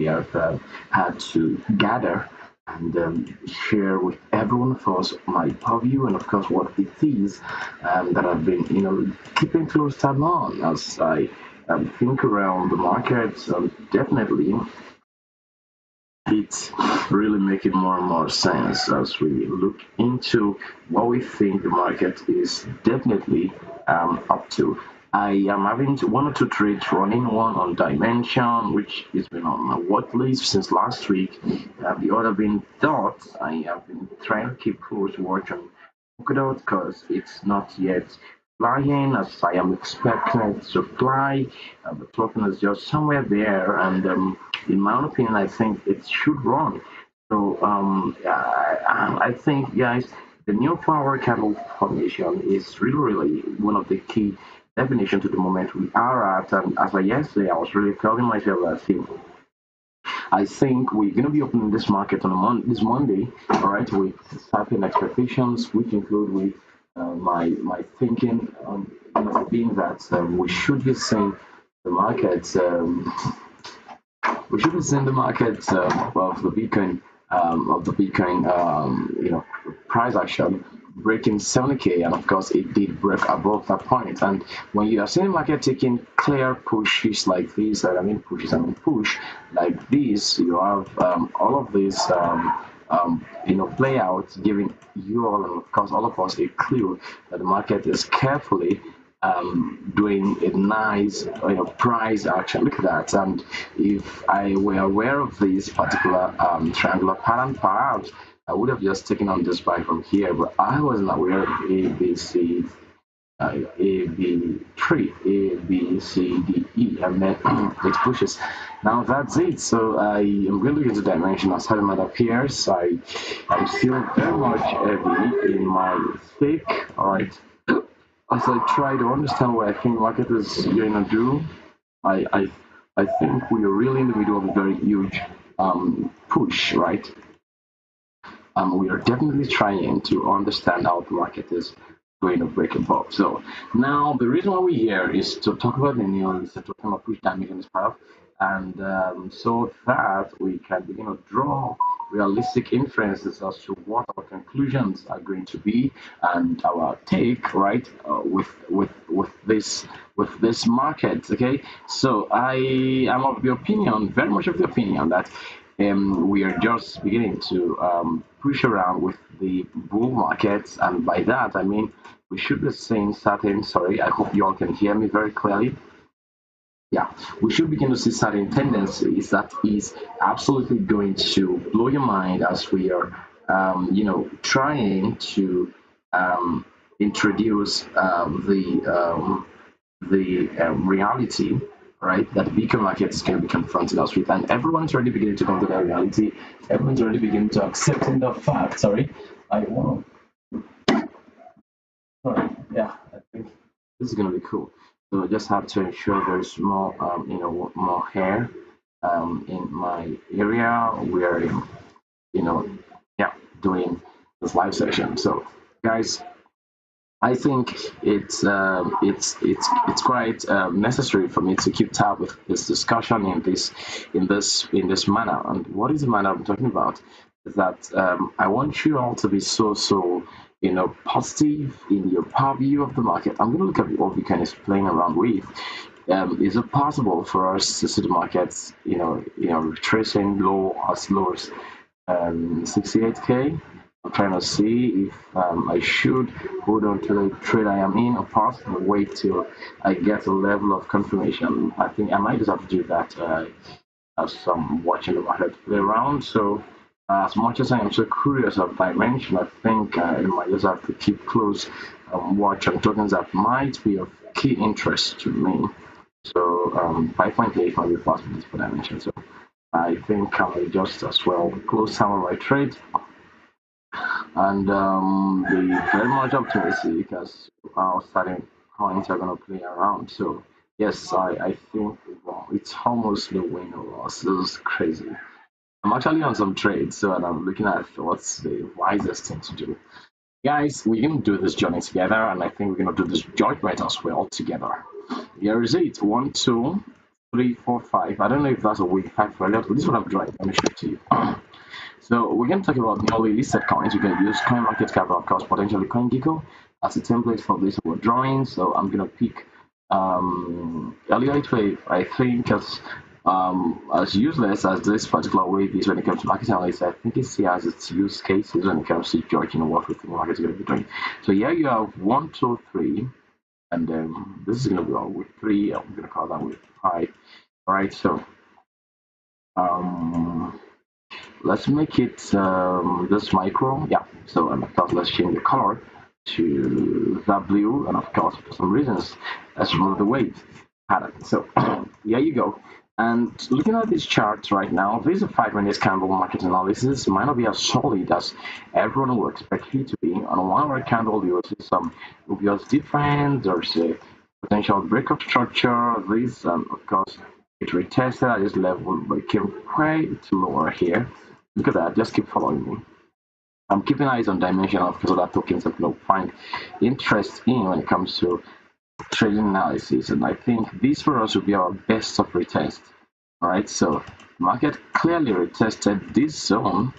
we have had to gather and share with every one of us my purview and of course what it is that I've been keeping close tab on as I think around the markets. Definitely it's really making more and more sense as we look into what we think the market is definitely up to. I am having one or two trades running, one on Dimension, which has been on my watch list since last week. The other being Dot. I have been trying to keep close watch on Polkadot because it's not yet flying as I am expecting it to fly. The token is just somewhere there, and in my own opinion, I think it should run. So I think, guys, the new power candle formation is really, really one of the key definition to the moment we are at. And as of yesterday, I was really telling myself that I think we're going to be opening this market on this Monday, all right, with certain expectations, which include with my thinking being that we should be seeing the market. We should be seeing the market of the Bitcoin price action breaking 70K, and of course it did break above that point. And when you are seeing the market taking clear pushes like this, push like this, you have all of this play out, giving you all and of course all of us a clue that the market is carefully doing a nice price action. Look at that. And if I were aware of this particular triangular pattern, perhaps I would have just taken on this buy from here, but I wasn't aware of ABC, AB3, A, B, C, D, E, and then it pushes. Now that's it. So I am really into dimension as how it appears. I am still very much heavy in my stake. All right. As I try to understand what I think market is going to do, I think we are really in the middle of a very huge push, right? We are definitely trying to understand how the market is going to break above. So now the reason why we're here is to talk about the news, to talk about push damage in this path, and so that we can begin to draw realistic inferences as to what our conclusions are going to be and our take, right, with this market. Okay, so I am of the opinion, very much of the opinion, that we are just beginning to push around with the bull markets, and by that I mean we should be seeing certain. Sorry, I hope you all can hear me very clearly. Yeah, we should begin to see certain tendencies that is absolutely going to blow your mind as we are, trying to introduce the reality, right, that the Bitcoin market is going to be confronting us with, and everyone's already beginning to come to that reality. Everyone's already beginning to accepting the fact. Sorry, I want. Sorry, yeah, I think this is going to be cool. So I just have to ensure there's more, more hair in my area where, yeah, doing this live session. So, guys, I think it's quite necessary for me to keep tab with this discussion in this manner. And what is the manner I'm talking about? Is that I want you all to be so positive in your purview of the market. I'm going to look at what we can is playing around with. Is it possible for us to see the markets, retracing low as 68K? I'm trying to see if I should hold on to the trade I am in or possibly wait till I get a level of confirmation. I think I might just have to do that as I'm watching the market play around. So as much as I am so curious of dimension, I think I might just have to keep close watch on tokens that might be of key interest to me. So 5.8 might be possible for dimension. So I think I will just as well close some of my trades and be very much optimistic as how starting points are going to play around. So yes, I think it's almost the win or loss. This is crazy. I'm actually on some trades, so and I'm looking at what's the wisest thing to do. Guys, we're going to do this journey together, and I think we're going to do this judgment as well together. Here is it. 1, 2, 3, 4, 5. I don't know if that's a week 5 for Elliott, but this is what I'm drawing. Let me show it to you. So we're going to talk about newly listed coins. You can use CoinMarketCap, of course, potentially CoinGecko as a template for this we're drawing. So I'm going to pick Elliott Wave. I think as useless as this particular wave is when it comes to market analysis, I think it still has its use cases when it comes to judging what we think the market is going to be doing. So here you have 1, 2, 3, and then this is going to be with 3. I'm going to call that with 5. All right, so um, let's make it this micro. Yeah, so and of course let's change the color to that blue, and of course for some reasons let's remove the weight pattern. So here you go. And looking at these charts right now, this is a 5-minute candle market analysis. Might not be as solid as everyone would expect it to be. On a 1-hour candle, you will see some obvious difference. There's a potential breakout structure. This, of course, it retested at this level, but it came quite lower here. Look at that. Just keep following me. I'm keeping eyes on dimensional because other tokens that you'll find interest in when it comes to trading analysis. And I think this for us will be our best of retest. All right, so market clearly retested this zone.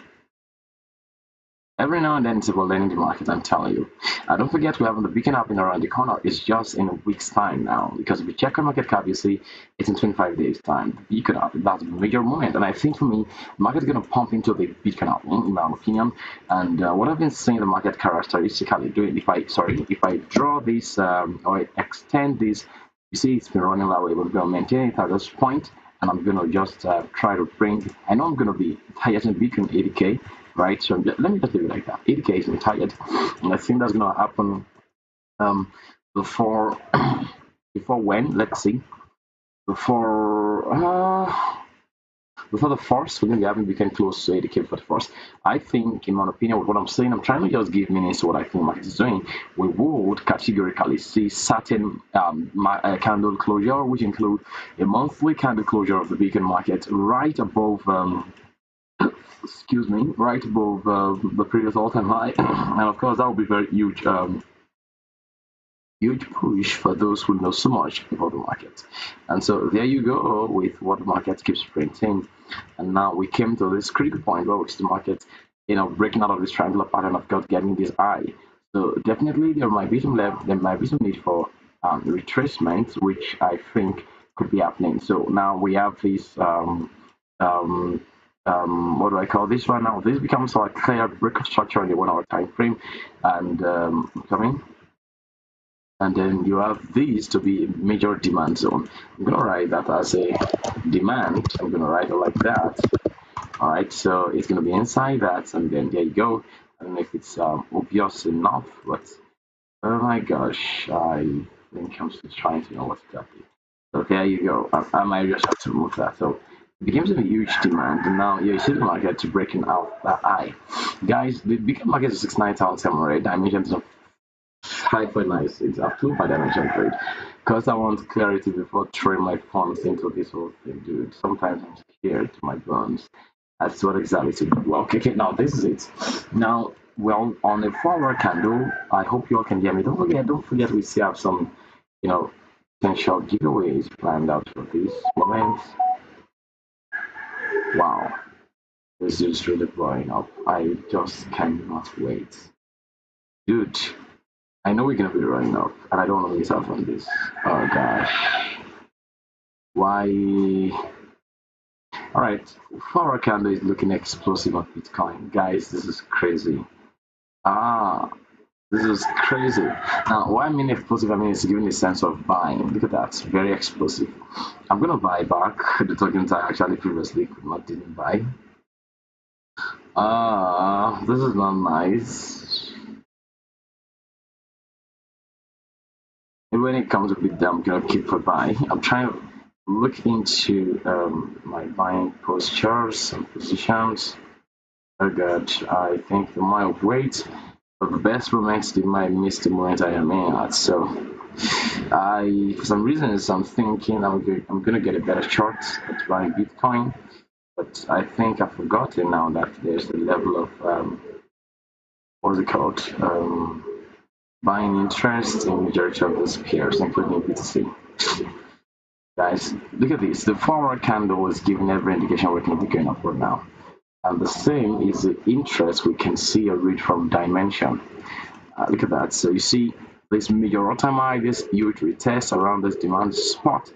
Every now and then it's about learning the market, I'm telling you. Don't forget we have the beacon happening around the corner. It's just in a week's time now. Because if you check on market cap, you see it's in 25 days time. The beacon up, that's a major moment. And I think for me, the market's gonna pump into the beacon up, in my opinion. And what I've been seeing the market characteristically doing, if I draw this or extend this, you see it's been running that way, but we're gonna maintain it at this point, and I'm gonna just try to bring. I know I'm gonna be targeting beacon 80k, right? So let me just leave it like that. 80k is target, and I think that's gonna happen before before when? Let's see. Before before the first, we're gonna be having beacon close to 80k for the first. I think, in my opinion, with what I'm saying, I'm trying to just give meaning to what I think the market is doing. We would categorically see certain candle closure, which include a monthly candle closure of the beacon market right above excuse me, right above the previous all-time high, and of course that would be very huge, huge push for those who know so much about the market. And so there you go with what the market keeps printing. And now we came to this critical point where which the market, breaking out of this triangular pattern of God getting this eye. So definitely there might be some need for retracement, which I think could be happening. So now we have this what do I call this one now? This becomes a clear breakout structure in the 1-hour time frame, and coming. And then you have these to be major demand zone. I'm gonna write that as a demand. I'm gonna write it like that. All right, so it's gonna be inside that, and then there you go. I don't know if it's obvious enough, but oh my gosh, I think I'm still trying to know what's exactly. So there you go. I might just have to remove that. So it becomes a huge demand, and now you see the market breaking out that high. Guys, the bigger market is 69,700 dimensions of 5.96 up to my dimension trade. Because I want clarity before throwing my funds into this whole thing, dude. Sometimes I'm scared to my bones. That's what exactly to do. Well, okay, now this is it. Now, well, on a forward candle, I hope you all can hear me. Don't forget, we still have some, potential giveaways planned out for this moment. Wow, this is really blowing up. I just cannot wait. Dude, I know we're gonna be running up, and I don't want to miss out on this. Oh gosh. Why? Alright, forward candle is looking explosive on Bitcoin. Guys, this is crazy. Ah, this is crazy. Now, why I mean explosive, I mean it's giving a sense of buying. Look at that, very explosive. I'm gonna buy back the tokens I actually previously didn't buy. This is not nice. And when it comes with them, I'm gonna keep a buy. I'm trying to look into my buying postures and positions. Oh god, I think the might wait. But the best moments they might miss the moment I am in at. So for some reasons I'm thinking I'm gonna get a better shot at buying Bitcoin, but I think I've forgotten now that there's a level of what's it called? Buying interest in majority of those pairs, including BTC. Guys, look at this. The 4-hour candle is giving every indication we're going to be going upward now. And the same is the interest we can see or read from dimension. Look at that. So you see this major all-time high, this huge retest around this demand spot.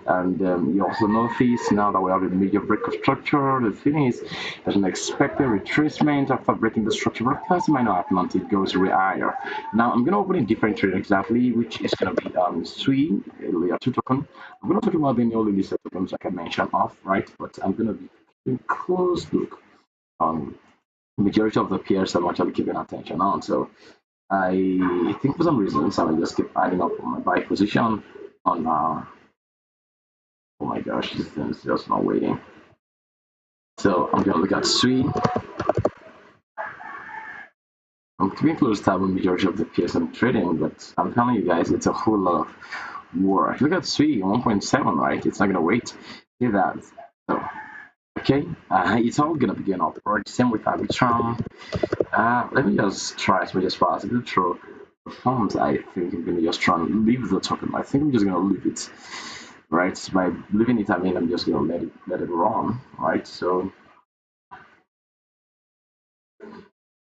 And you also notice now that we have a major break of structure, the thing is there's an expected retracement after breaking the structure, but that might not happen until it goes way higher. Now I'm going to open a different trade exactly, which is going to be SWI, layer 2 token. I'm going to talk about the newly listed tokens like I mentioned off, right? But I'm going to be keeping close look on majority of the peers I'm actually keeping attention on. So I think for some reasons I will just keep adding up on my buy position on oh my gosh, this thing is just not waiting. So I'm gonna look at SWI. I'm keeping close tab on majority of the peers I'm trading, but I'm telling you guys it's a whole lot of work. Look at SWI 1.7, right? It's not gonna wait. See that. So okay, it's all gonna be going upward. Same with Arbitrum. Let me just try as much as possible through the forms. I think I'm gonna just try and leave the token. I think I'm just gonna leave it, right? By leaving it, I mean I'm just gonna let it run, right? So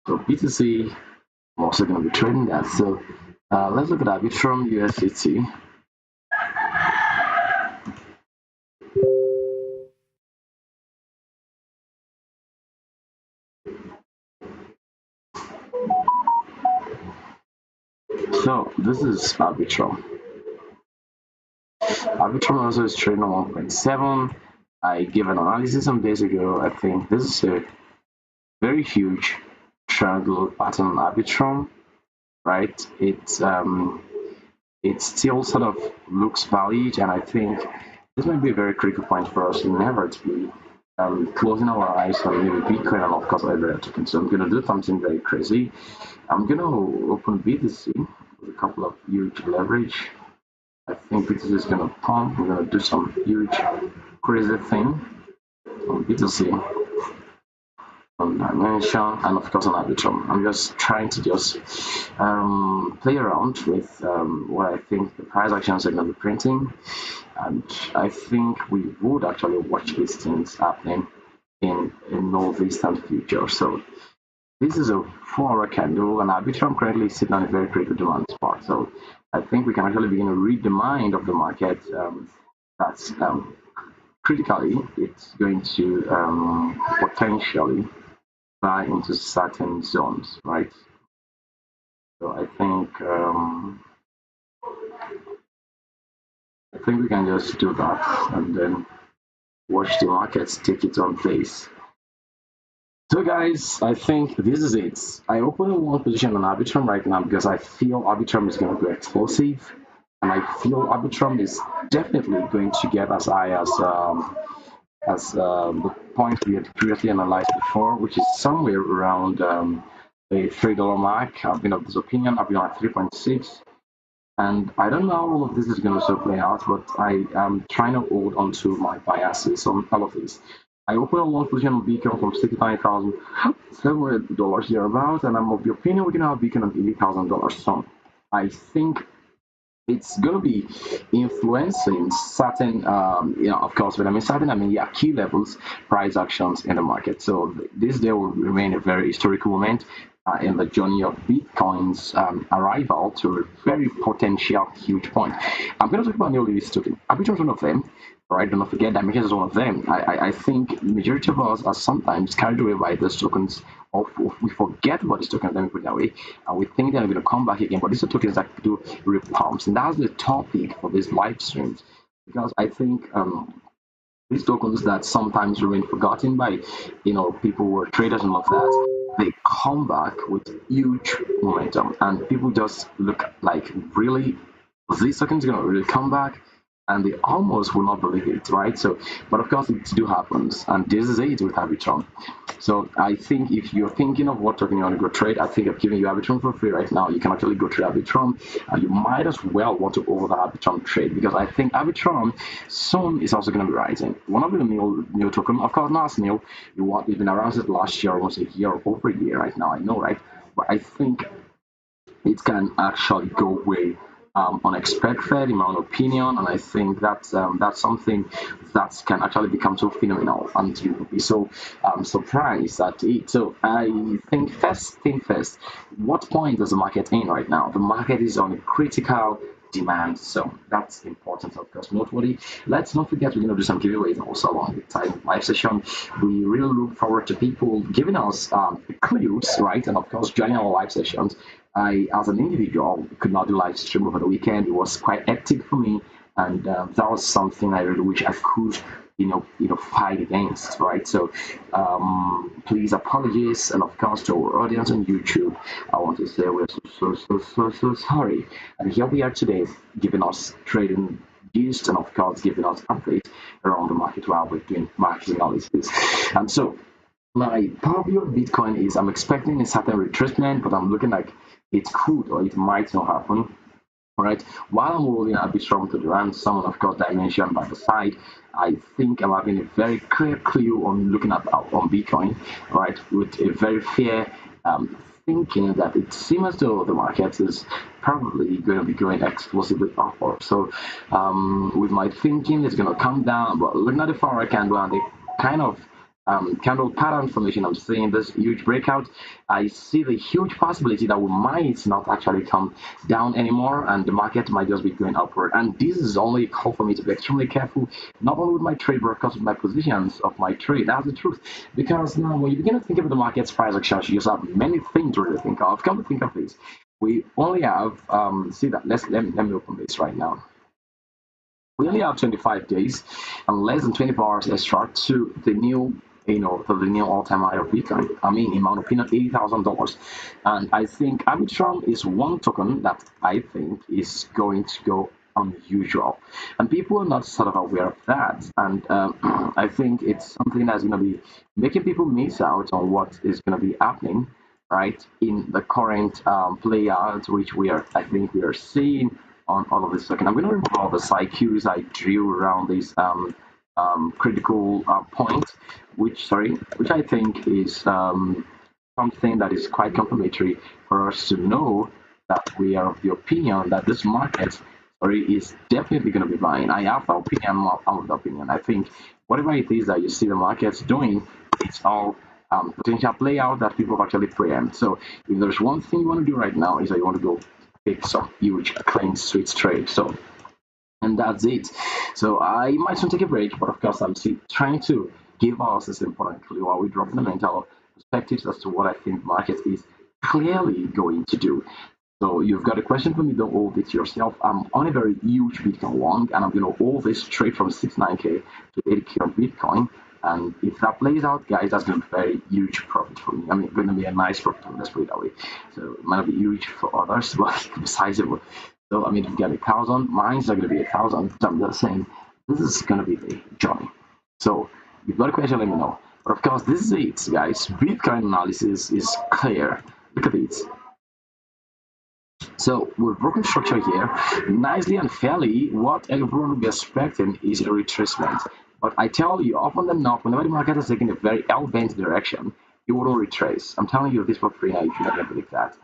BTC, I'm also gonna be trading that. So let's look at Arbitrum USDT. So this is Arbitrum. Arbitrum also is trading on 1.7. I gave an analysis some days ago. I think this is a very huge triangle pattern on Arbitrum, right? It still sort of looks valid, and I think this might be a very critical point for us never to be closing our eyes on maybe Bitcoin and of course other tokens. So I'm gonna do something very crazy. I'm gonna open BTC with a couple of huge leverage. I think BTC is gonna pump. We're gonna do some huge crazy thing on BTC, on dimension, and of course on Arbitrum. I'm just trying to just play around with what I think the price actions are going to be printing, and I think we would actually watch these things happening in no distant future. So this is a 4-hour candle, and Arbitrum currently sitting on a very critical demand spot. So I think we can actually begin to read the mind of the market. That's critically, it's going to potentially buy into certain zones, right? So I think we can just do that and then watch the markets take its own place. So guys, I think this is it. I open one position on Arbitrum right now because I feel Arbitrum is going to go explosive, and I feel Arbitrum is definitely going to get as high as the point we had previously analyzed before, which is somewhere around the $3 mark. I've been of this opinion. I've been at 3.6. And I don't know how all of this is going to play out, but I am trying to hold on to my biases on all of this. I opened a long position on Beacon from $69,700 hereabouts, and I'm of the opinion we're going to have Beacon on $80,000 soon. I think it's going to be influencing certain, of course, when I mean certain, I mean, yeah, key levels, price actions in the market. So this day will remain a very historical moment in the journey of Bitcoin's arrival to a very potential huge point. I'm going to talk about nearly this token. Arbitrum is one of them. All right, do not forget that Dimensions is one of them. I think the majority of us are sometimes carried away by those tokens, or we forget about these tokens, let me put it that way, and we think they're going to come back again. But these are tokens that do repumps, and that's the topic for these live streams, because I think these tokens that sometimes remain forgotten by people who are traders and all of that, they come back with huge momentum, and people just look like, really, these tokens going to really come back, and they almost will not believe it, right? So, but of course, it do happens, and this is it with Arbitrum. So I think if you're thinking of what token you want to go trade, I think I'm giving you Arbitrum for free right now. You can actually go trade Arbitrum, and you might as well want to over the Arbitrum trade, because I think Arbitrum soon is also going to be rising. One of the new token, of course, not as new. It's been around since last year, almost a year, over a year right now. I know, right? But I think it can actually go way unexpected in my own opinion, and I think that's something that can actually become so phenomenal, and you will be so surprised at it. So I think first thing first, what point is the market in right now? The market is on a critical demand, so that's important, of course, noteworthy. Let's not forget we're going to do some giveaways also along the time live session. We really look forward to people giving us clues, right, and of course joining our live sessions. I, as an individual, could not do live stream over the weekend. It was quite hectic for me, and that was something I really wish I could, fight against, right? So, please apologies, and of course to our audience on YouTube, I want to say we're so sorry. And here we are today, giving us trading gist, and of course giving us updates around the market while we're doing market analysis. And so my probably on Bitcoin is I'm expecting a certain retracement, but I'm looking like it could or it might not happen. All right. While I'm holding a bit strong to the ransom, and of course dimension by the side, I think I'm having a very clear clue on looking at on Bitcoin, right, with a very fair thinking that it seems as though the market is probably going to be going explosively upward. So with my thinking, it's going to come down, but looking at the forward candle and the kind of candle pattern formation, I'm seeing this huge breakout. I see the huge possibility that we might not actually come down anymore, and the market might just be going upward. And this is only a call for me to be extremely careful, not only with my trade, but of course with my positions of my trade. That's the truth. Because now, when you begin to think about the market's price action, you just have many things to really think of. Come to think of this, we only have see that. Let me open this right now. We only have 25 days and less than 24 hours extra to the new to the new all-time high of Bitcoin. I mean, in my opinion, $80,000. And I think Arbitrum is one token that I think is going to go unusual. And people are not sort of aware of that. And I think it's something that's going to be making people miss out on what is going to be happening, right, in the current play out, which I think we are seeing on all of this second. I'm going to remove all the side cues I drew around this critical point, which I think is something that is quite confirmatory for us to know that we are of the opinion that this market is definitely going to be buying. I have the opinion, I'm not of the opinion. I think whatever it is that you see the markets doing, it's all potential play out that people actually preempt. So if there's one thing you want to do right now is that you want to go pick some huge clean sweet trade. So and that's it. So I might soon take a break, but of course I'm still trying to give us this important clue while we drop the mental perspectives as to what I think market is clearly going to do. So you've got a question for me, don't hold it to yourself. I'm on a very huge Bitcoin long, and I'm going to hold this trade from 69K to 80K on Bitcoin. And if that plays out, guys, that's going to be a very huge profit for me. I mean, going to be a nice profit, let's put it that way. So it might not be huge for others, but it could be sizable. So, I mean, if you get 1,000, mine's not going to be 1,000. So I'm just saying, this is going to be the journey. So, if you've got a question, let me know. But of course, this is it, guys. Bitcoin analysis is clear. Look at it. So with broken structure here, nicely and fairly, what everyone will be expecting is a retracement. But I tell you, often than not, whenever the market is taking a very L-bent direction, it will retrace. I'm telling you this for free now, you should not believe that.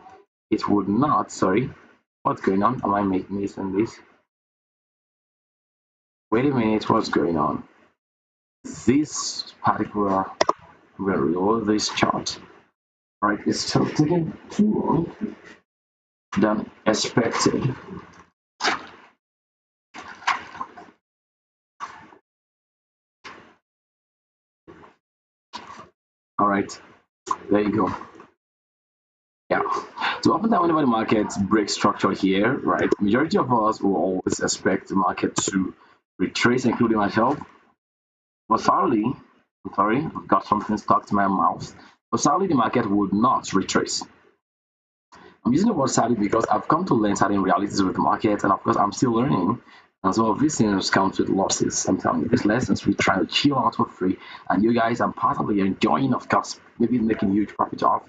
It would not, sorry. What's going on? Am I missing this? Wait a minute, what's going on? This particular, we'll reload this chart. Right, it's still taking too long than expected. All right, there you go. Yeah. So often whenever the market breaks structure here, right, majority of us will always expect the market to retrace, including myself. But sadly, I'm sorry, I've got something stuck to my mouth. But sadly, the market would not retrace. I'm using the word sadly because I've come to learn certain realities with the market, and of course, I'm still learning. And some of these things comes with losses. I'm telling you, these lessons we try to chill out for free, and you guys are part of it. You're enjoying, of course, maybe making huge profit off.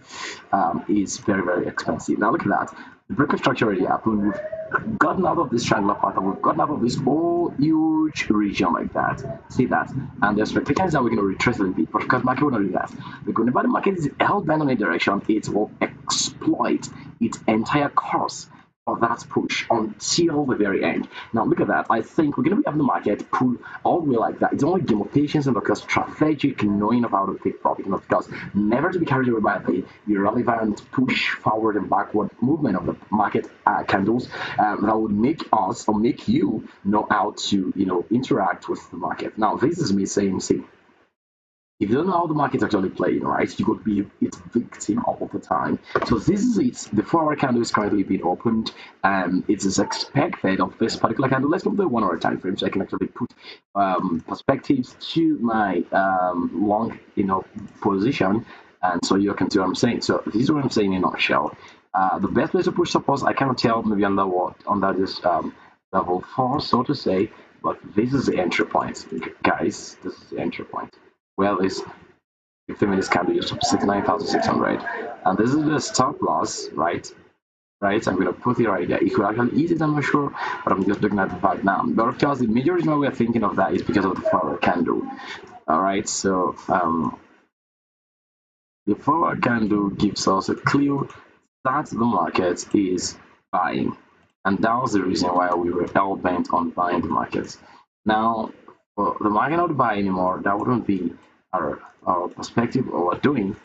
Is very, very expensive. Now look at that. The breaker structure already happened. We've gotten out of this triangular pattern. We've gotten out of this whole huge region like that. See that? And the expectation is that we're going to retrace a little bit, but of course, market will not do that. Because whenever the market is held bent on a direction, it will exploit its entire course of that push until the very end. Now look at that. I think we're going to be having the market pull all the way like that. It's only a game of patience and because strategic knowing of how to take profit, not because never to be carried away by the irrelevant push forward and backward movement of the market candles that would make us or make you know how to interact with the market. Now this is me saying, see, if you don't know how the market's actually playing, right, you could be its victim all of the time. So this is it. The 4-hour candle is currently being opened. It is expected of this particular candle. Let's go to the 1-hour time frame so I can actually put perspectives to my long, position, and so you can see what I'm saying. So this is what I'm saying in a nutshell. The best place to push support, I cannot tell, maybe under what, under this level 4, so to say, but this is the entry point, guys. This is the entry point. Well, it's 15 minutes candle just 69,600, and this is the stop loss, right? Right, I'm gonna put it right there. It could actually eat it, I'm not sure, but I'm just looking at the fact now. But of course, the major reason why we're thinking of that is because of the 4-hour candle. All right, so the 4-hour candle gives us a clue that the market is buying, and that was the reason why we were hell bent on buying the markets. Now, for the market not to buy anymore, that wouldn't be our perspective or what we're doing.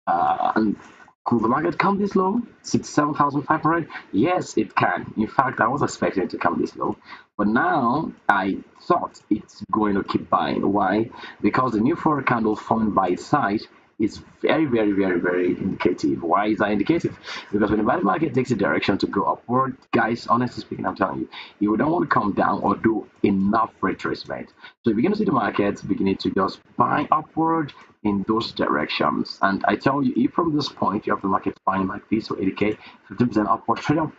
And could the market come this low? 67,500? Yes, it can. In fact, I was expecting it to come this low. But now I thought it's going to keep buying. Why? Because the new 4 candle formed by its side is very, very, very, very indicative. Why is that indicative? Because when the market takes a direction to go upward, guys, honestly speaking, I'm telling you, you don't want to come down or do enough retracement. So if you're going to see the market beginning to just buy upward in those directions, and I tell you, if from this point you have the market buying like this, so 80k, 15% upward trade up,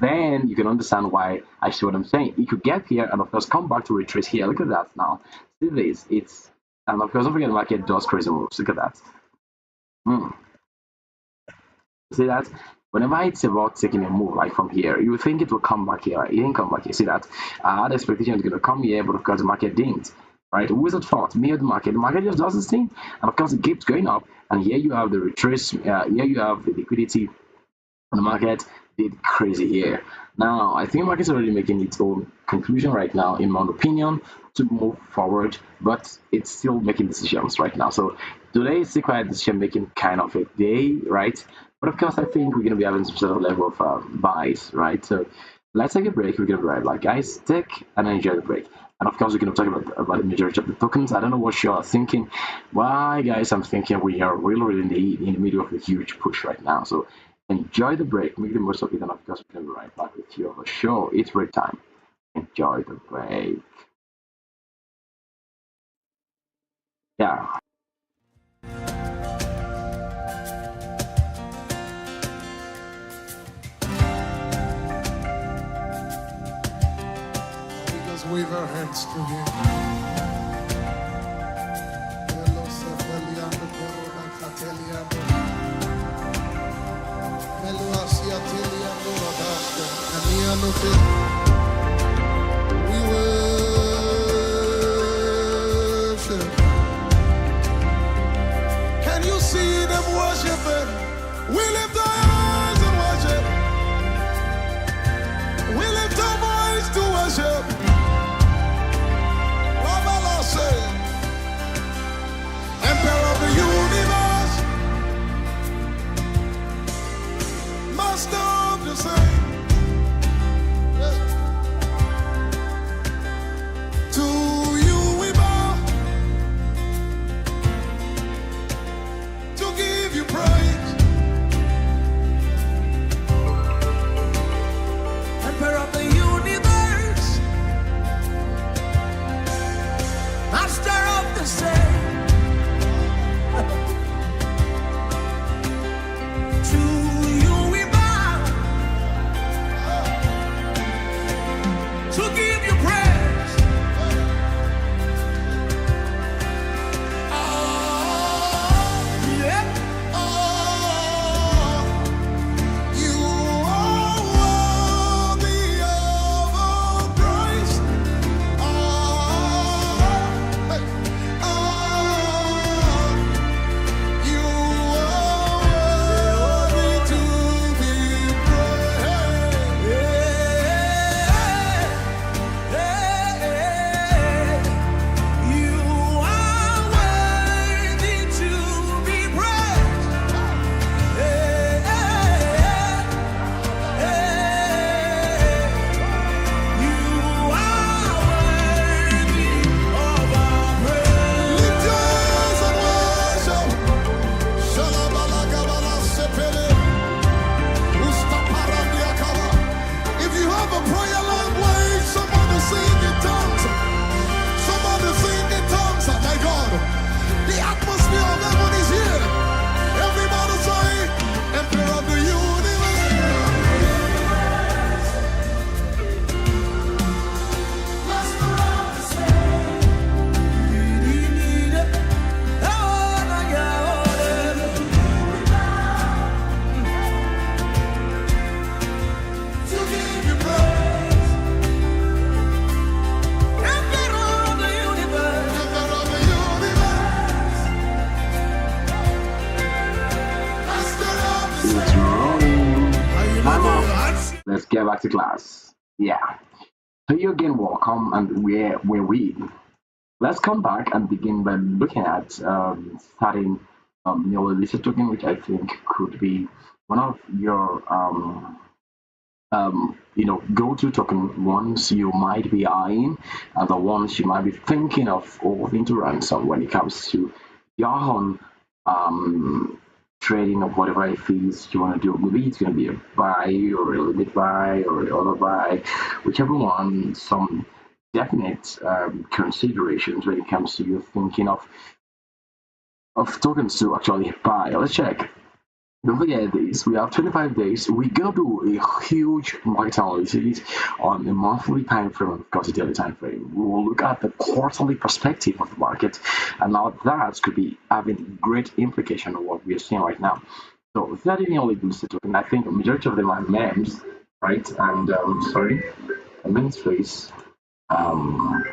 then you can understand why I see what I'm saying. You could get here and of course come back to retrace here. Look at that now. See this? And of course, don't forget the market does crazy moves. Look at that. See that? Whenever it's about taking a move like from here, you think it will come back here. Right? It didn't come back here. See that? I had expectation it's going to come here, but of course the market didn't. Right? Who is at fault? Me or the market? The market just does its thing, and of course it keeps going up. And here you have the retrace. Here you have the liquidity on the market did crazy here. Now, I think the market's already making its own conclusion right now, in my opinion, to move forward, but it's still making decisions right now. So today is still quite decision making kind of a day, right? But of course, I think we're going to be having some sort of level of buys, right? So let's take a break. We're going to be right back, guys. Take and enjoy the break. And of course, we're going to talk about the majority of the tokens. I don't know what you are thinking. Why, guys? I'm thinking we are really in the middle of a huge push right now. So enjoy the break, make the most of it, and of course, we can be right back with you on the show. It's break time. Enjoy the break. Yeah. We just wave our hands to him. We worship. Can you see them worshiping? We lift our hands and worship. We lift our voice to worship. Rabala say, Emperor of the universe, Master of the same. Let's get back to class. Yeah. So you again welcome and where we let's come back and begin by looking at starting neolithic token, which I think could be one of your go-to token ones you might be eyeing and the ones you might be thinking of or into ransom when it comes to your own trading of whatever it is you want to do. Maybe it's going to be a buy or a limit buy or a other buy, whichever one. Some definite considerations when it comes to you thinking of tokens to actually buy. Let's check. Don't forget this, we have 25 days. We're gonna do a huge market analysis on a monthly time frame and of course a daily time frame. We will look at the quarterly perspective of the market, and now that could be having great implication on what we are seeing right now. So if that is the only listed token, I think the majority of them are memes, right? And sorry, a memes face. Um,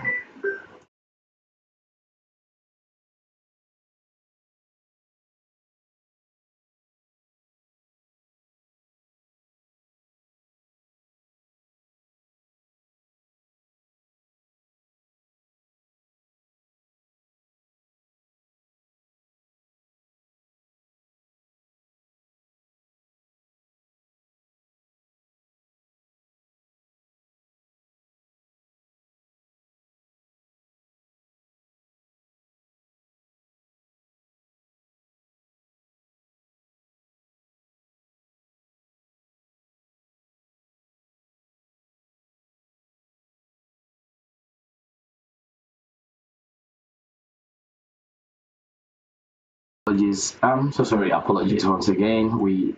Apologies. I'm so sorry. Apologies once again.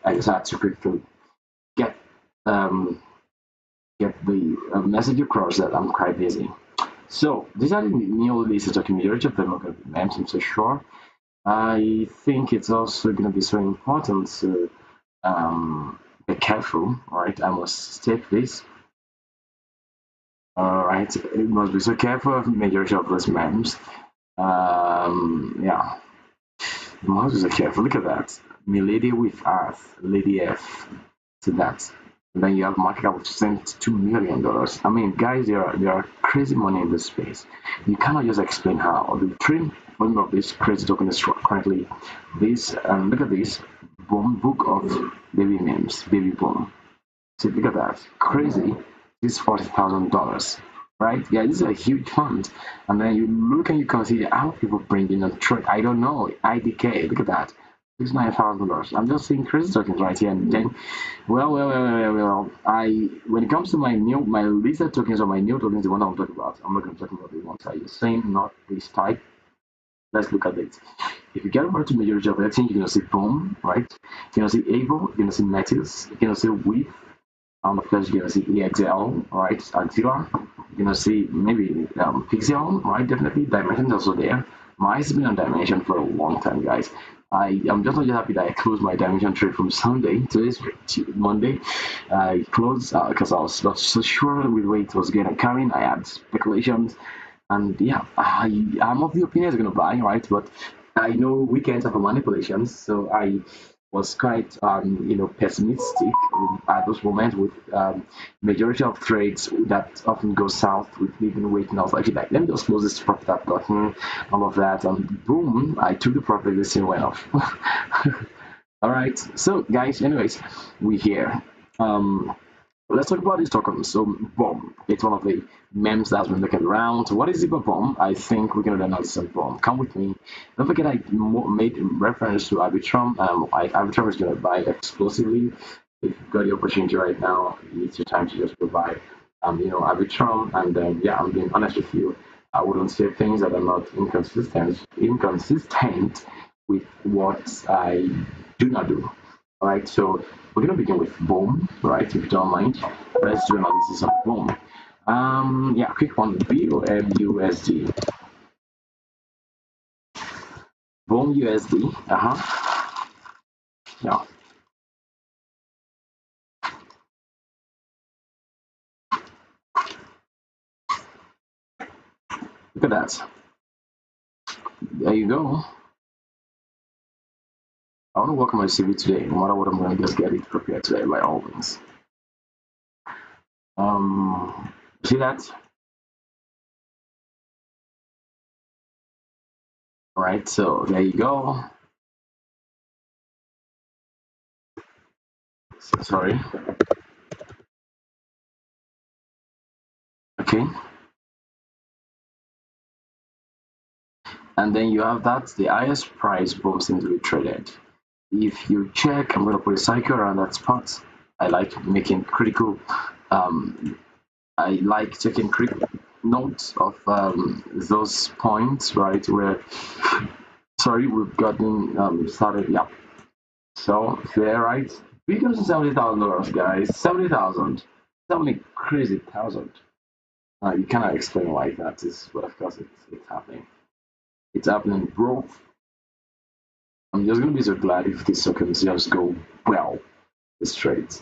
I just had to quickly get um, get the message across that I'm quite busy. So these are the new releases of the majority of them are going to be mentioned for sure. I think it's also going to be so important to be careful, right? I must state this. All right, it must be so careful of majority of those memes. Yeah, must be so careful. Look at that, Milady with Earth, Lady F to that. And then you have market cap of $72 million. I mean, guys, there are crazy money in this space. You cannot just explain how. The trading volume of this crazy token is currently this. Look at this boom book of baby names, baby boom. So look at that, crazy. This is $40,000, right? Yeah, this is a huge fund. And then you look and you consider how people bring in a trade. I don't know, IDK. Look at that. $69,000. I'm just seeing crazy tokens right here, and then, well. I when it comes to my Lisa tokens or my new tokens, the one I'm talking about, I'm not going to talk about the ones I use. Same, not this type. Let's look at it. If you get over to majority of everything, you're gonna see Boom, right? You're gonna see Able, you're gonna see Metis, you're gonna see Weave, of course, you're gonna see EXL, right? Axilla, you're gonna see maybe Pixel, right? Definitely. Dimension's also there. Mine's been on Dimension for a long time, guys. I'm just not just happy that I closed my Dimension trade from Sunday. Today's Monday. I closed because I was not so sure with where it was gonna come in. I had speculations, and yeah, I'm of the opinion it's gonna buy, right? But I know weekends are for manipulations, so I was quite pessimistic at those moments with majority of trades that often go south with even waiting. I was actually like, let me just close this profit I've gotten, all of that, and boom, I took the profit. This thing went off. All right, so guys, anyways, we here. Um, Let's talk about these tokens. So, bomb. It's one of the memes that's been looking around. What is Zebra Bomb? I think we're going to analyze some bomb. Come with me. Don't forget, I made reference to Arbitrum. Arbitrum is going to buy explosively. If you've got the opportunity right now, it's your time to just go buy, Arbitrum. And yeah, I'm being honest with you. I wouldn't say things that are not inconsistent with what I do not do. All right, so we're gonna begin with boom, right? If you don't mind, let's do analysis of boom. Yeah, quick one. BOM Boom USD. Yeah, look at that. There you go. I want to work on my CV today. No matter what, I'm gonna just get it prepared today by all means. See that? All right, so there you go. Sorry. Okay. And then you have that the highest price bumps into be traded. If you check, I'm going to put a cycle around that spot. I like making critical, I like taking critical notes of those points, right? Where, sorry, we've gotten started. Yeah. So, fair, right? We got to $70,000, guys. 70,000. 70 crazy thousand. You cannot explain why that is, but of course it's happening. It's happening, bro. I'm just gonna be so glad if these circumstances go well this trade.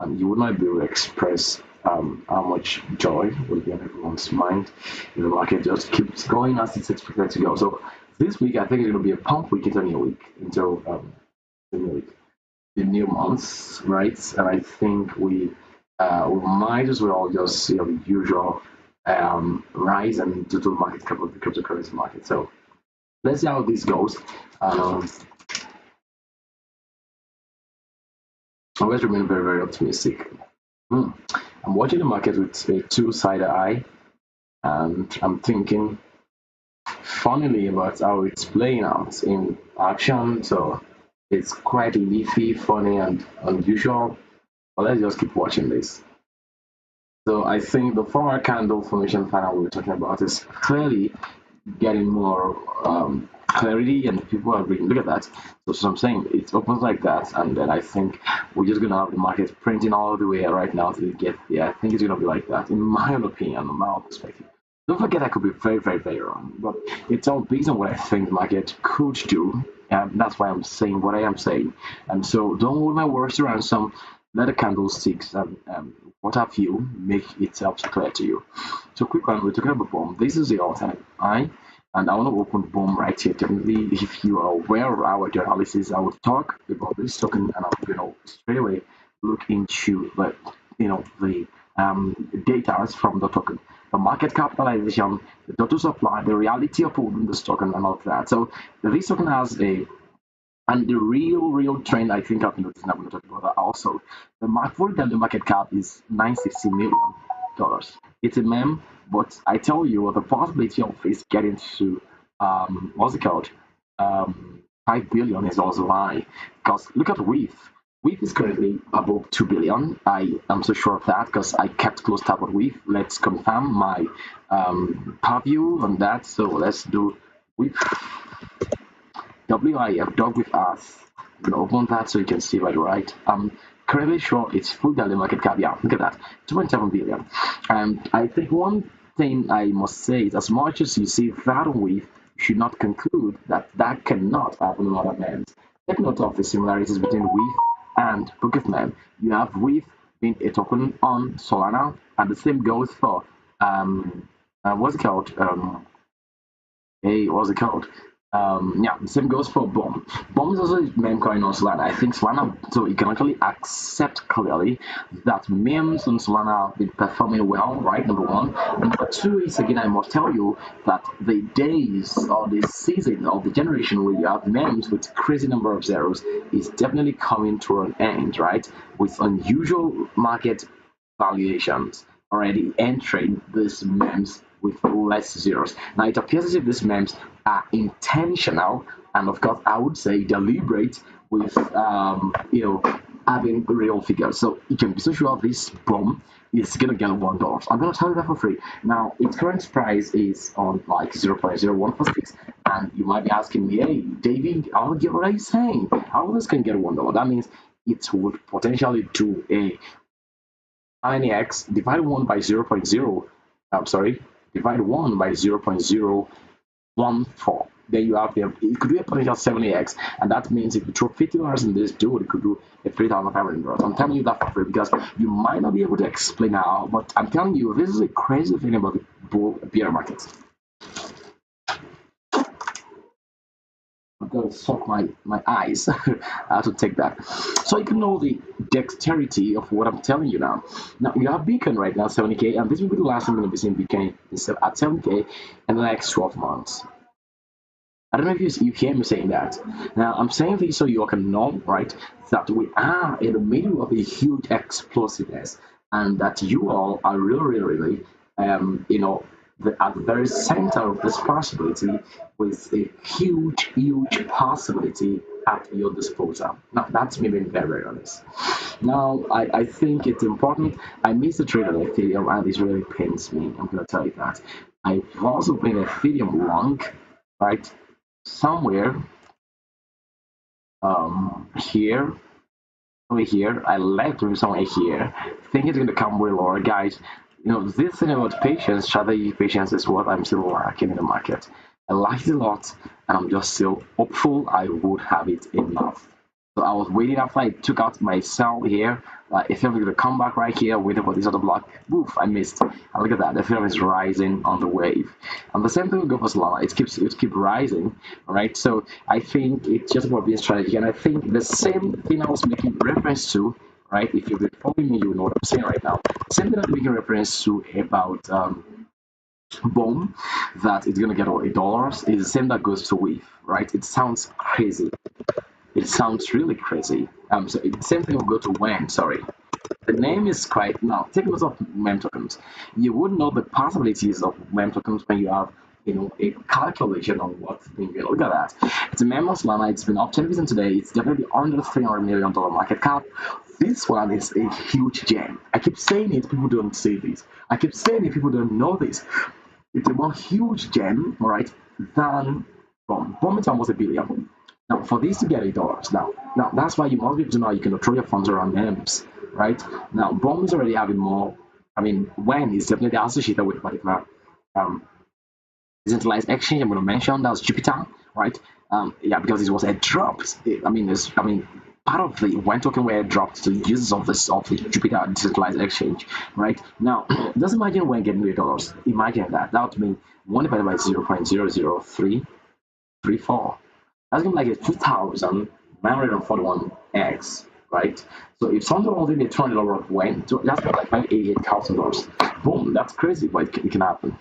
You would not be able to express how much joy will be on everyone's mind if the market just keeps going as it's expected to go. So this week, I think it's going to be a pump week into a new week, into the new week, the new months, right? And I think we might as well just see the usual rise and total market cap of the cryptocurrency market. So let's see how this goes. I always remain very, very optimistic. Hmm. I'm watching the market with a two-sided eye, and I'm thinking funnily about how it's playing out in action. So it's quite leafy, funny, and unusual. But let's just keep watching this. So I think the 4-hour candle formation pattern we were talking about is clearly getting more clarity, and people are reading. Look at that. So I'm saying it opens like that, and then I think we're just gonna have the market printing all the way right now to get there. I think it's gonna be like that, in my own opinion, in my own perspective. Don't forget, I could be very, very, very wrong, but it's all based on what I think the market could do. And that's why I'm saying what I am saying. And so don't hold my words to ransom. Let the candlesticks and what have you make itself clear to you. So quick one, we're talking about bomb. This is the all-time high, and I want to open bomb right here. Definitely, if you are aware of our analysis, I would talk about this token, and I'll straight away look into the data from the token, the market capitalization, the total supply, the reality of holding this token, and all of that. So this token has a and the real trend I think I've noticed, and I'm going to talk about that also. The market cap is $960 million. It's a meme, but I tell you, the possibility of this getting to what's it called? 5 billion is also high. Because look at WEEF. WEEF is currently above 2 billion. I am so sure of that because I kept close tab on WEEF. Let's confirm my purview on that. So let's do WEEF. WIF, dog with us. I'm gonna open that so you can see right. I'm currently sure it's full daily market cap. Yeah, look at that, 2.7 billion. And I think one thing I must say is, as much as you see that with, you should not conclude that that cannot happen in other names. Take note of the similarities between WEEF and Book of Man. You have WEEF being a token on Solana, and the same goes for what's it called? Hey, what's it called? Yeah, the same goes for Bomb. Bomb is also a meme coin on Solana. I think Solana, so you can actually accept clearly that memes on Solana have been performing well, right? Number one. Number two is, again, I must tell you that the days or the season or the generation where you have memes with crazy number of zeros is definitely coming to an end, right? With unusual market valuations already entering these memes with less zeros. Now, it appears as if these memes are intentional and, of course, I would say deliberate with, having real figures. So you can be so sure this bomb is going to get $1. I'm going to tell you that for free. Now, its current price is on like 0.0146, and you might be asking me, hey, David, what are you saying? How this can get $1? That means it would potentially do a 9x divide 1 by 0.0, I'm sorry, divide 1 by 0.014. Then you have it could do a potential 70x, and that means if you throw $50 in this dude, it could do a $3,500. I'm telling you that for free because you might not be able to explain how, but I'm telling you, this is a crazy thing about the bear market. I'm going to suck my eyes to take that. So you can know the dexterity of what I'm telling you now. Now you have Bitcoin right now, 70K, and this will be the last time I'm going to be seeing Bitcoin at 70K in the next 12 months. I don't know if you hear me saying that. Now, I'm saying this so you can know, right, that we are in the middle of a huge explosiveness and that you all are really, at the very center of this possibility with a huge possibility at your disposal. Now, that's me being very honest. Now, I think it's important. I missed the trade on Ethereum and this really pains me. I'm going to tell you that. I've also been Ethereum long, right? Somewhere here, over here, I left maybe somewhere here, think it's gonna come way lower, guys. This thing about patience, strategy patience is what I'm still lacking in the market. I like it a lot, and I'm just still hopeful I would have it enough. So I was waiting after I took out my sell here. If I'm going to come back right here, waiting for this other block. Woof, I missed. And look at that. The film is rising on the wave. And the same thing will go for Solana. It keeps rising. All right. So I think it's just about being strategy. And I think the same thing I was making reference to, right? If you've been following me, you know what I'm saying right now. Same thing I'm making reference to about boom, that it's gonna get $8 is the same that goes to wave, right? It sounds crazy. It sounds really crazy. So same thing will go to when, sorry. The name is quite, now take note of mem tokens. You would know the possibilities of mem tokens when you have, a calculation on what's being built. Look at that. It's a mem of Solana. It's been up 10% today. It's definitely under $300 million market cap. This one is a huge gem. I keep saying it, people don't say this. I keep saying it, people don't know this. It's a more huge gem, all right, than bomb is almost $1 billion. Now, for this to get $8, now that's why you must be able to know you can throw your funds around names, right? Now, bomb is already having more. I mean, when is definitely associated with particular um, decentralized exchange. I'm going to mention that's Jupiter, right? Yeah, because it was a dropped. Part of the when token were dropped to users of the Jupiter decentralized exchange, right? Now, just imagine when getting $8. Imagine that. That would mean 1 divided by 0.00334. That's going to be like a 2,941x, right? So if someone only made $200 when, that's like $88,000. Boom, that's crazy, but it can happen.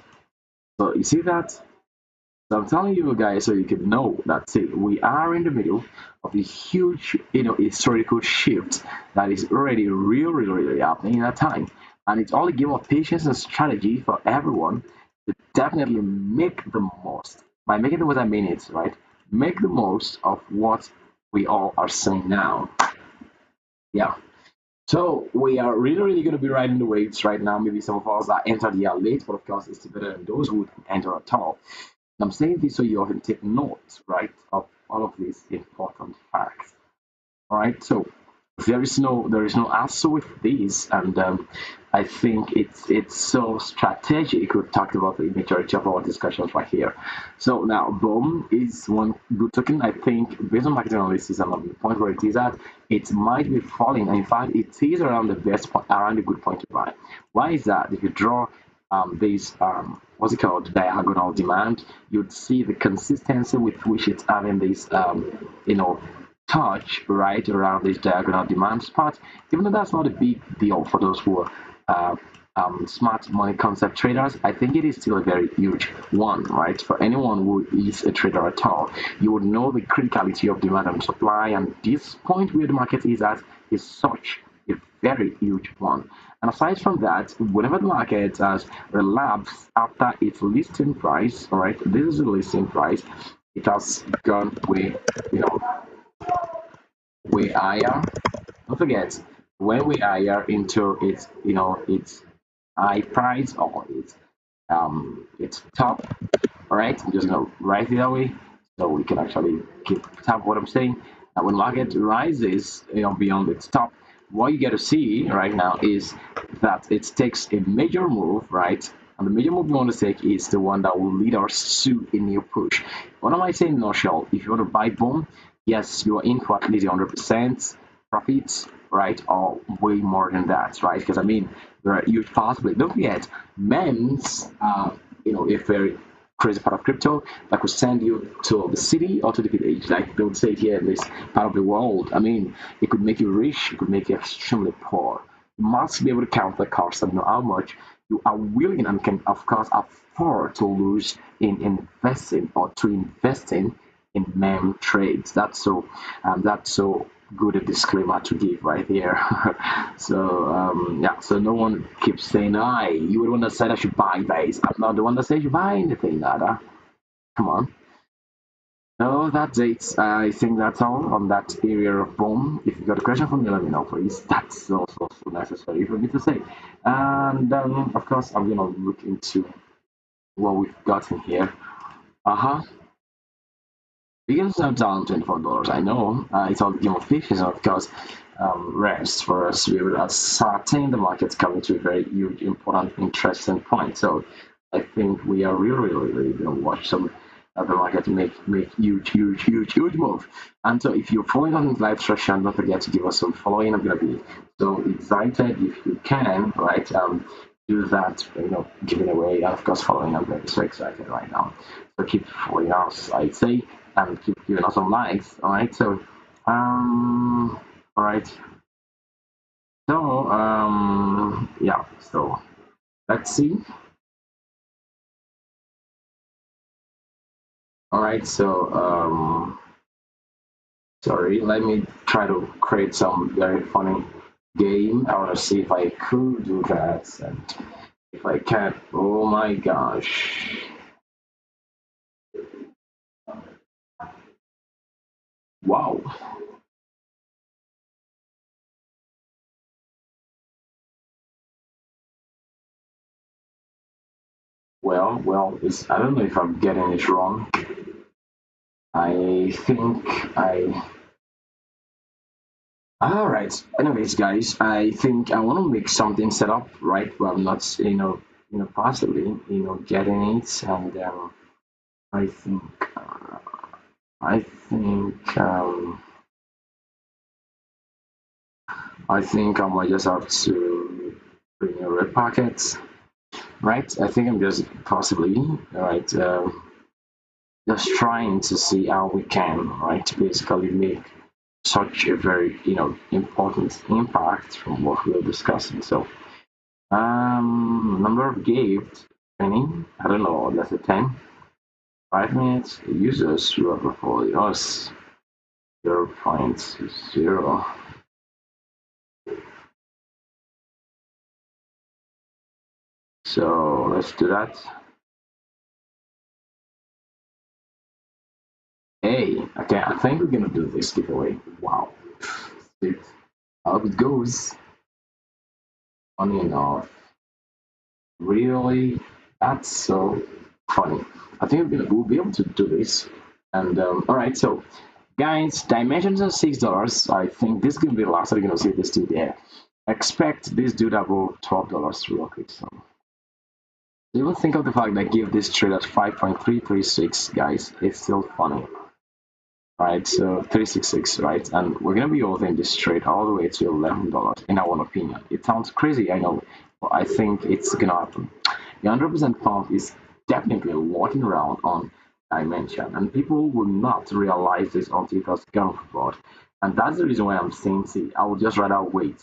So you see that? So I'm telling you guys so you can know that see, we are in the middle of a huge, historical shift that is already really happening in that time. And it's all a game of patience and strategy for everyone to definitely make the most. By making the most, I mean it, right? Make the most of what we all are seeing now. Yeah. So we are really going to be riding the waves right now. Maybe some of us are entered the year late, but of course it's better than those who enter at all. And I'm saying this so you can take notes, right, of all of these important facts. All right, so there is no answer with these, and I think it's so strategic. We've talked about the majority of our discussions right here. So now, boom is one good token. I think based on market analysis and on the point where it is at, it might be falling. And in fact, it is around the best point, around a good point to buy. Why is that? If you draw this what's it called, diagonal demand, you'd see the consistency with which it's having this touch right around this diagonal demand spot, even though that's not a big deal for those who are smart money concept traders. I think it is still a very huge one, right? For anyone who is a trader at all, you would know the criticality of demand and supply, and this point where the market is at is such a very huge one. And aside from that, whenever the market has relapsed after its listing price, all right, this is the listing price, it has gone way higher. Don't forget, when we higher into its high price or its top, all right, I'm just gonna write it that way so we can actually keep top what I'm saying. And when market rises, beyond its top, what you get to see right now is that it takes a major move, right? And the major move you want to take is the one that will lead us to a new push. What am I saying in a nutshell? If you want to buy boom, yes, you are in for at least 100% profits, right? Or way more than that, right? Because I mean, there are huge possibilities. Don't forget, MEMS, a very crazy part of crypto that could send you to the city or to the village, like they would say here in this part of the world. I mean, it could make you rich, it could make you extremely poor. You must be able to count the cost and know how much you are willing and can, of course, afford to lose in investing or to investing in meme trades. That's so good a disclaimer to give right here. So yeah, so no one keeps saying, "I, you were the one that said I should buy this." I'm not the one that said you buy anything, nada. Come on. No, that's it. I think that's all on that area of boom. If you got a question for me, let me know, please. That's also so necessary for me to say. And of course, I'm gonna look into what we've got in here. Uh huh. Because I'm down $24, I know it's all game of fishes, and of course, rest for us to be able to ascertain the market's coming to a very huge, important, interesting point. So I think we are really going to watch some of the market make huge move. And so if you're following on live session, don't forget to give us some following. I'm going to be so excited if you can, right? Do that, giving away, and of course, following. I'm very so excited right now. So keep following us, I'd say, and keep giving us some likes. All right. So, all right. So, yeah. So let's see. All right. So, sorry. Let me try to create some very funny game. I want to see if I could do that, and if I can, oh my gosh. Wow. I don't know if I'm getting it wrong. I think I. All right. Anyways, guys, I think I want to make something set up, right? But I'm not, possibly, getting it, and I think, I think, I think I might just have to bring a red packet, right? I think I'm just possibly, right, just trying to see how we can, right, basically make such a very, important impact from what we're discussing. So, number of gifts, 20, I don't know, let's say 10. 5 minutes, users who have reported us 0.0. So let's do that. Hey, okay, I think we're gonna do this giveaway. Wow. See how it goes. Funny enough. Really? That's so funny. I think we'll be able to do this. And all right, so guys, dimensions are $6. I think this is gonna be the last time we're gonna see this dude there. Expect this dude above $12 real quick. So even think of the fact that I give this trade at 5.336, guys. It's still funny. Right, so 366, right? And we're gonna be holding this trade all the way to $11, in our own opinion. It sounds crazy, I know, but I think it's gonna happen. The 100% pump is definitely walking around on dimension, and people will not realize this until it has gone overboard. And that's the reason why I'm saying, see, I would just rather wait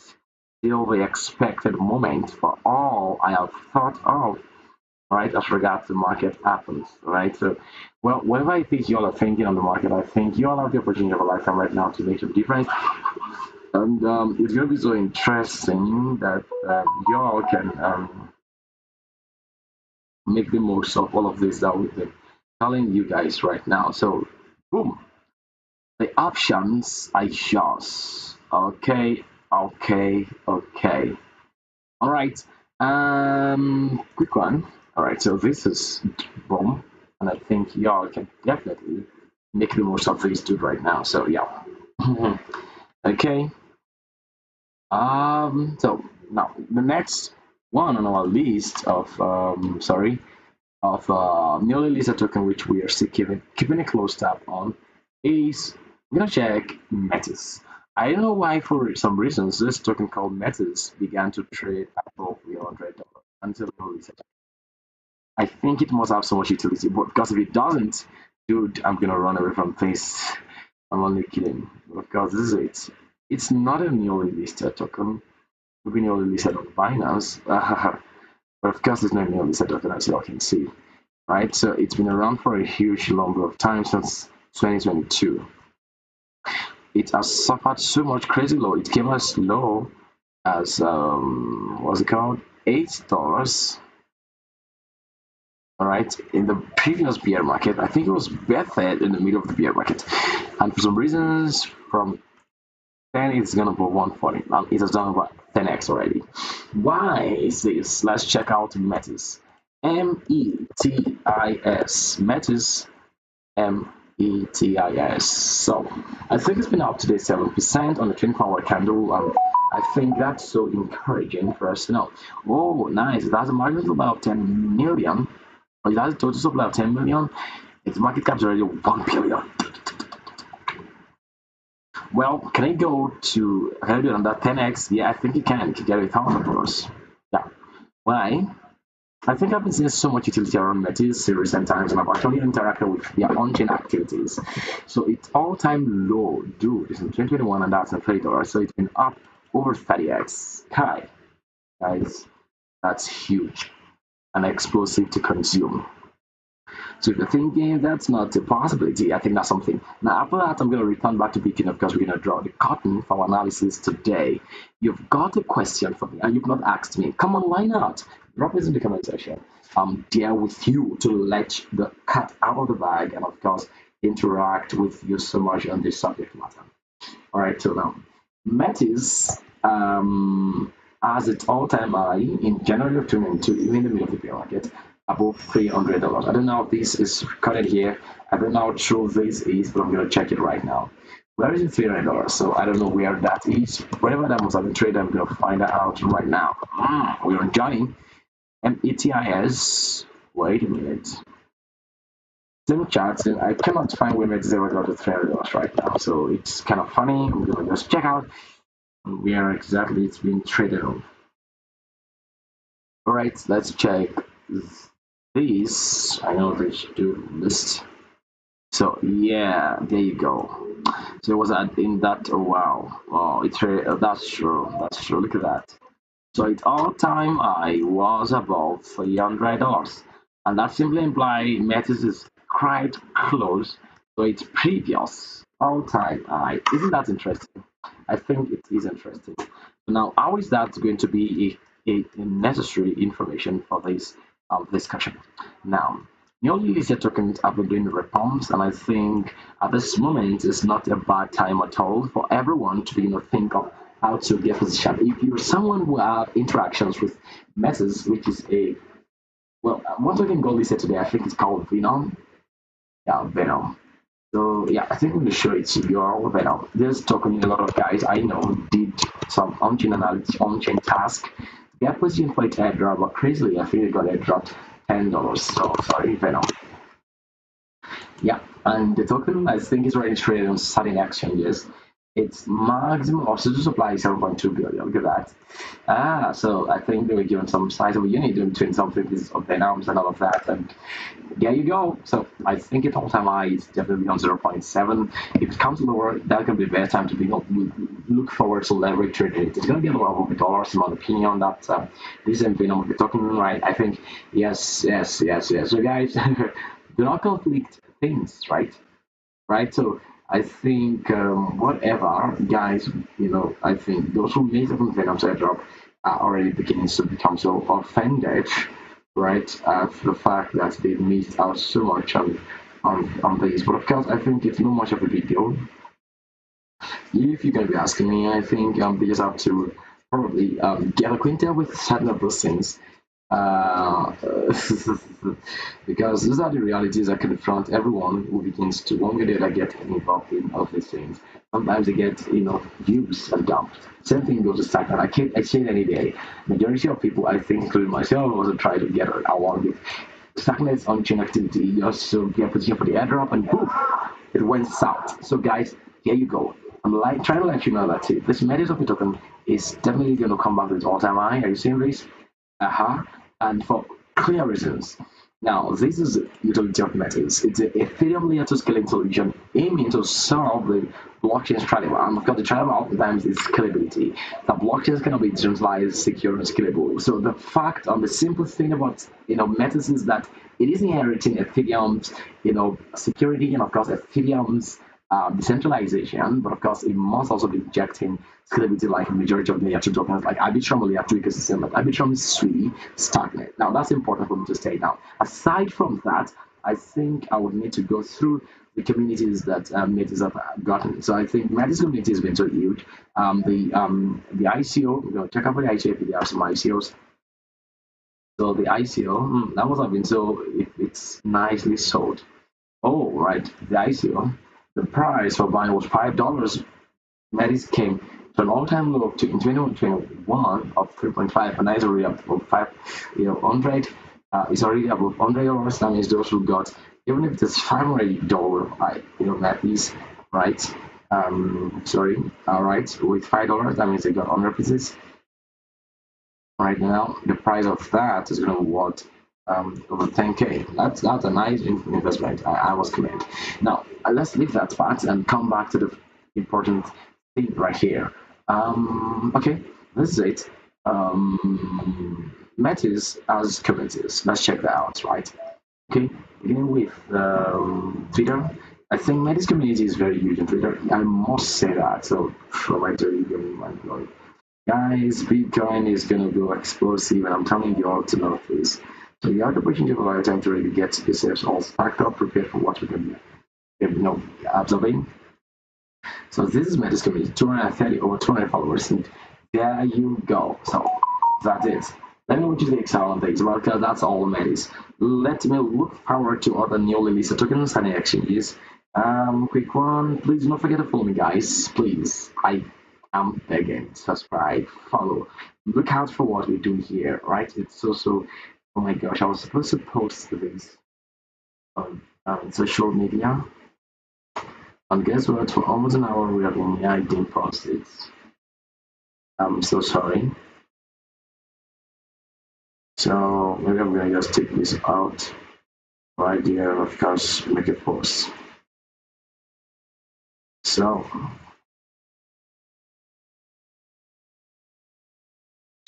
till the expected moment for all I have thought of, right, as regards the market happens, right? So, well, whatever I think you all are thinking on the market, I think you all have the opportunity of a lifetime right now to make a difference. And it's going to be so interesting that you all can make the most of all of this that we've been telling you guys right now. So, boom, the options are yours. Okay, okay. All right. Quick one. All right. So this is boom, and I think y'all can definitely make the most of this dude right now. So yeah. Okay. So now the next one on our list of newly listed token, which we are still keeping a close tab on, is we're gonna check Metis. I don't know why, for some reasons, this token called Metis began to trade above $100 until newly listed. I think it must have so much utility, but because if it doesn't, dude, I'm gonna run away from this. I'm only kidding. Because this is it. It's not a newly listed token. We've been newly listed on Binance. But of course, it's not a newly listed token as you all can see. Right? So it's been around for a huge number of time since 2022. It has suffered so much crazy low. It came as low as what's it called? $8. All right, in the previous bear market, I think it was bettered in the middle of the bear market, and for some reasons, from 10 it's gonna go 140. It has done about 10x already. Why is this? Let's check out Metis. Metis. Metis. Metis. So I think it's been up to date 7% on the 24-hour candle, and I think that's so encouraging for us to know. Oh, nice! It has a market of about 10 million. It has a total supply of 10 million. Its market cap is already 1 billion. Well, can I go to on that 10x? Yeah, I think you can. You can get $1,000. Yeah. Why? I think I've been seeing so much utility around Metis in recent times, and I've actually interacted with their on-chain activities. So it's all-time low, dude. It's in 2021, and that's in $30. So it's been up over 30x. Hi, guys, that's huge and explosive to consume. So if you're thinking that's not a possibility, I think that's something. Now, after that, I'm going to return back to Bitcoin because we're going to draw the curtain for our analysis today. You've got a question for me and you've not asked me. Come on, why not? Drop it in the comment section. I'm there with you to let the cat out of the bag and, of course, interact with you so much on this subject matter. All right, so now, Metis has its all-time high in January of 2022, in the middle of the bear market, above $300. I don't know if this is recorded here. I don't know how true this is, but I'm going to check it right now. Where is it $300? So I don't know where that is. Wherever that must have been traded, I'm going to find that out right now. We're on Johnny. METIS. Wait a minute. Same chart. I cannot find where Metis ever got to $300 right now. So it's kind of funny. I'm going to just check out where exactly it's being traded on. All right, let's check this. I know they should do list. So yeah, there you go. So it was in that. Oh wow, oh it's that's true. That's true. Look at that. So its all-time high was above $300, and that simply implies Metis is quite close to its previous all-time high. Isn't that interesting? I think it is interesting. Now, how is that going to be a necessary information for this discussion? Now, newly listed tokens have been doing repumps, and I think at this moment it's not a bad time at all for everyone to think of how to get positioned. If you're someone who have interactions with Metis, which is a one token got listed today, I think it's called Venom. Yeah, Venom. So yeah, I think I'm gonna show it to you all Venom. This token, a lot of guys I know did some on-chain analysis, on-chain task. Their position for it airdrop, but crazily, I think they got airdropped $10. So sorry, Venom. Yeah, and the token I think is already traded on certain exchanges. Its maximum oxygen supply is 7.2 billion. Look at that. So I think they were given some size of a unit between something this of Venoms and all of that. And there you go. So I think its all-time high is definitely on 0.7. If it comes lower, that can be a better time to look forward to leverage trading. It's going to be a lot of dollars, in my opinion. That this is Venom we're talking right. I think yes. So guys, do not conflict things, right? Right. So I think whatever, guys, I think those who made up Venom's airdrop are already beginning to become so offended, right, for the fact that they missed out so much on this. But of course, I think it's not much of a big deal. If you're going to be asking me, I think they just have to probably get acquainted with certain of those things. Uh, because these are the realities that confront everyone who begins to one way or the other get involved in all of these things. Sometimes they get used and dumped. Same thing goes to stagnant. I say it any day. Majority of people, I think, including myself, also try to get along with stagnant on-chain activity just to get a position for the airdrop, and poof, it went south. So guys, here you go. I'm trying to let you know that this Metis of the token is definitely going to come back to its all-time high. Are you seeing this? And for clear reasons. Now, this is utility of metals. It's an Ethereum layer 2 scaling solution aiming to solve the blockchain's trilemma. And of course, the trilemma oftentimes is scalability. The blockchain cannot be decentralized, secure, and scalable. So the fact on the simple thing about metals is that it is inheriting Ethereum's security and of course Ethereum's decentralization, but of course it must also be injecting scalability like a majority of layer 2 tokens like Arbitrum or layer 2 ecosystem. But Arbitrum is really stagnant. Now that's important for me to state. Now, aside from that, I think I would need to go through the communities that Metis have gotten. So I think Metis community has been so huge. The ICO, check out for the ICO if there are some ICOs. So the ICO, that must have been so if it's nicely sold. Oh, right, the ICO, the price for buying was $5. Metis came to an all-time low in 2021 of 3.5, and now it's already up to 5, 100. It's already above $100. That means those who got, even if it's $500, Metis, right? Sorry, all right, with $5, that means they got 100 pieces. Right now, the price of that is going to be what over 10K. That's a nice investment. I must commend. Now let's leave that part and come back to the important thing right here. Okay, this is it. Metis as communities. Let's check that out. Right. Okay, beginning with Twitter. I think Metis community is very huge on Twitter. I must say that. So, right there, you guys, Bitcoin is gonna go explosive, and I'm telling you all to know this. So you have the opportunity of a lifetime to really get yourselves all stacked up, prepared for what we can be, observing. So this is Metis community, 230 over 200 followers, and there you go. So that's it. Let me know what you think on things, well, because that's all Metis. Let me look forward to other newly listed tokens and exchanges. Quick one, please don't forget to follow me, guys. Please, I am begging. Subscribe, follow. Look out for what we're doing here, right? It's also, oh my gosh, I was supposed to post this on social media. And guess what? For almost an hour we have been here. I didn't post it. I'm so sorry. So maybe I'm gonna just take this out right here and of course make a post. So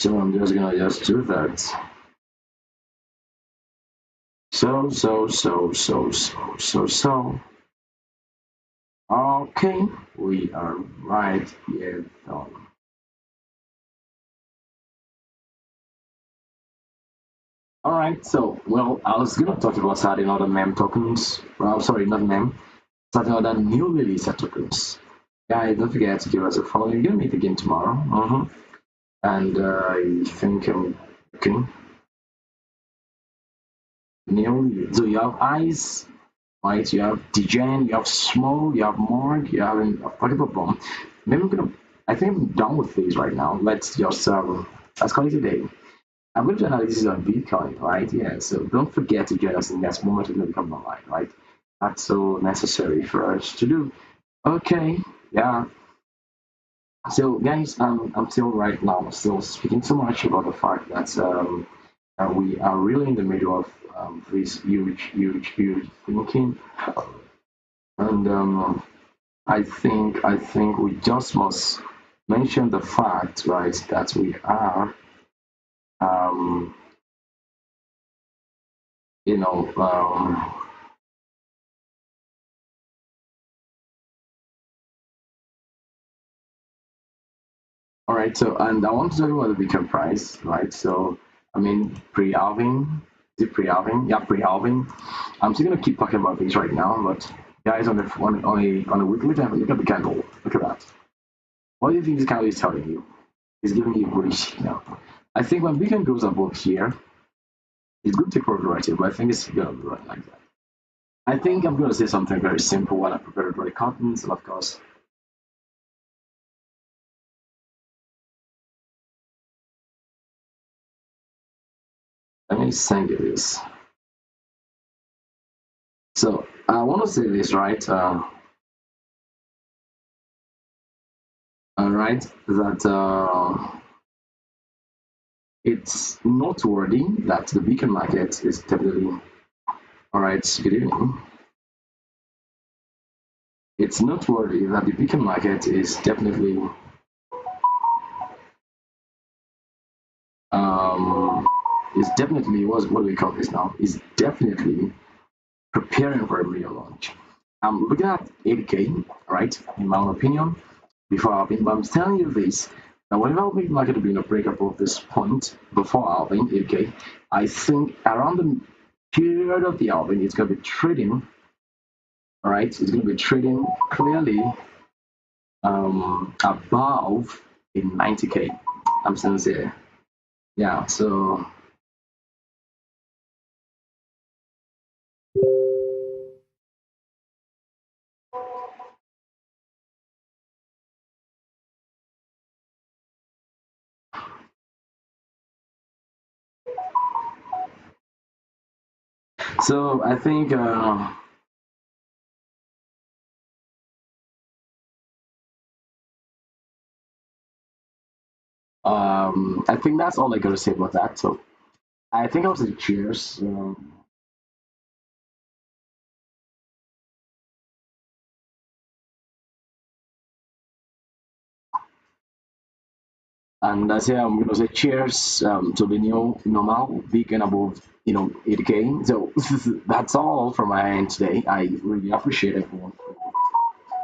I'm just gonna just do that. So. Okay, we are right here done. All right, so well, I was gonna talk about starting other mem tokens. Well, sorry, not mem, starting other new release tokens. Guys, don't forget to give us a follow. We're gonna meet again tomorrow. And I think I'm okay. New, so you have eyes, right? You have Degen, you have small, you have Morg, you have a particle bomb. Maybe I'm gonna. I think I'm done with these right now. Let's just let's call it a day. I'm going to do analysis on Bitcoin, right? Yeah. So don't forget to join us in the next moment when we come online, right? That's so necessary for us to do. Okay. Yeah. So guys, I'm still right now still speaking so much about the fact that we are really in the middle of this huge thinking, and I think we just must mention the fact, right, that we are um, you know all right, so and I want to talk about the Bitcoin price, right? So I mean pre-halving, is it pre-halving? Yeah, pre-halving. I'm still gonna keep talking about this right now, but guys, on a weekly time, look at the candle. Look at that. What do you think this candle is telling you? It's giving you a bullish signal. I think when Bitcoin goes above here, it's good to take profit right here, but I think it's gonna be right like that. I think I'm gonna say something very simple when I prepare to draw the contents, and of course, let me send you this. So I want to say this, right? All right, that it's noteworthy that the Bitcoin market is definitely All right, good evening. It's noteworthy that the Bitcoin market um, is definitely what do we call this now? Is definitely preparing for a real launch. I'm looking at 80K, right? In my own opinion, before halving, but I'm telling you this. Now, whenever the market will be in a break above this point before halving, 80K, I think around the period of the halving, it's going to be trading, all right? It's going to be trading clearly above in 90K. I'm sincere. Yeah, so I think I think that's all I gotta say about that. So I think I was say cheers. And I say I'm gonna say cheers to the new normal, big and above, 80K. So that's all from my end today. I really appreciate everyone for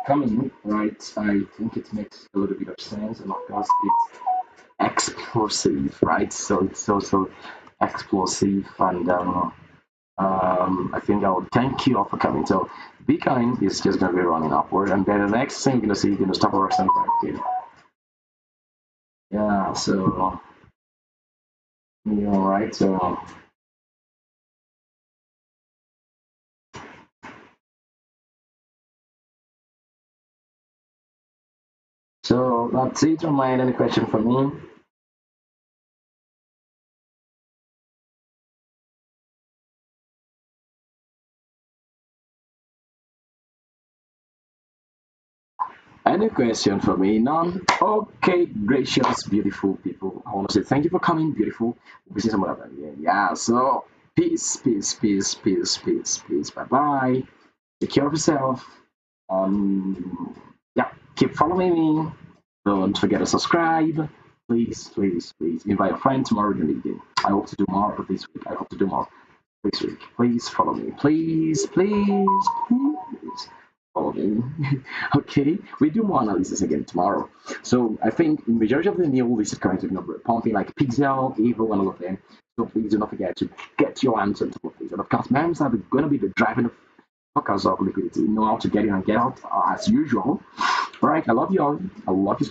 coming. Right, I think it makes a little bit of sense, and of course it's explosive, right? So it's so explosive, and I think I will thank you all for coming. So Bitcoin is just gonna be running upward, and then the next thing you're gonna see, you're gonna stop over 75K. Yeah, so right. So that's it on my end. Any question for me? Any question for me? None? Okay, gracious, beautiful people. I want to say thank you for coming, beautiful. We'll see some other time. Yeah, so peace, peace, peace, peace, peace, peace. Bye bye. Take care of yourself. Yeah, keep following me. Don't forget to subscribe. Please, please, please invite a friend tomorrow in the meeting. I hope to do more of this week. I hope to do more this week. Please follow me. Please, please, please follow me. Okay, we do more analysis again tomorrow. So I think majority of the new list is currently number pumping like Pixel, Evil, and all of them. So please do not forget to get your hands on top of these. And of course, memes are going to be the driving focus of liquidity. Know how to get in and get out as usual. All right, I love you all. I love you.